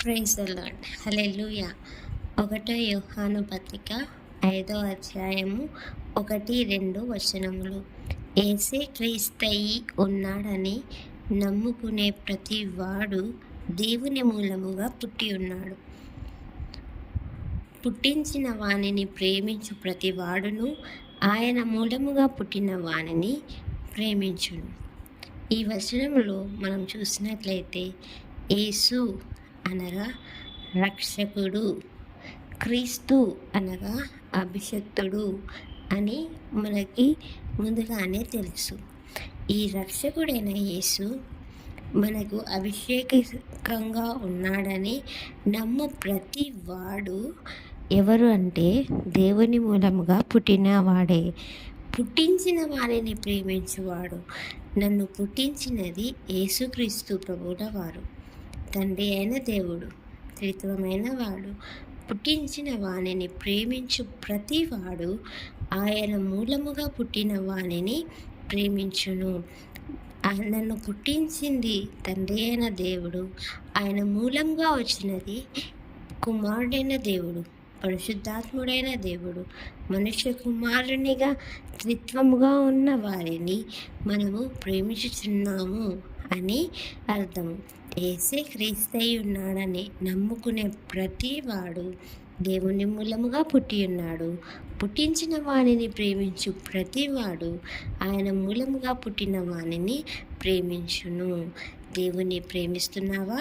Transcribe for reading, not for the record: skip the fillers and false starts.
Praise the lord. హల్లెలూయా. 1 యోహాను పత్రిక 5వ అధ్యాయము 1-2 వచనములు. యేసే క్రీస్తయి ఉన్నాడని నమ్ముకునే ప్రతి వాడు దేవుని మూలముగా పుట్టి ఉన్నాడు. పుట్టించిన వానిని ప్రేమించు ప్రతి వాడును ఆయన మూలముగా పుట్టిన వానిని ప్రేమించును. ఈ వచనంలో మనం చూసినట్లయితే యేసు అనగా రక్షకుడు, క్రీస్తు అనగా అభిషక్తుడు అని మనకి ముందుగానే తెలుసు. ఈ రక్షకుడైన యేసు మనకు అభిషేకంగా ఉన్నాడని నమ్ము ప్రతి వాడు ఎవరు అంటే దేవుని మూలముగా పుట్టినవాడే. పుట్టించిన వారిని ప్రేమించువాడు. నన్ను పుట్టించినది యేసుక్రీస్తు ప్రభువుల వారు, తండ్రి అయిన దేవుడు, త్రిత్వమైన వాడు. పుట్టించిన వానిని ప్రేమించు ప్రతివాడు ఆయన మూలముగా పుట్టిన వానిని ప్రేమించును. నన్ను పుట్టించింది తండ్రి అయిన దేవుడు, ఆయన మూలంగా వచ్చినది కుమారుడైన దేవుడు, పరిశుద్ధాత్ముడైన దేవుడు. మనుష్య కుమారునిగా త్రిత్వముగా ఉన్న వారిని మనము ప్రేమించుచున్నాము అని అర్థము. యేసే క్రీస్తై ఉన్నాడని నమ్ముకునే ప్రతి వాడు దేవుని మూలముగా పుట్టి ఉన్నాడు. పుట్టించిన వానిని ప్రేమించు ప్రతివాడు ఆయన మూలముగా పుట్టిన వానిని ప్రేమించును. దేవుని ప్రేమిస్తున్నావా?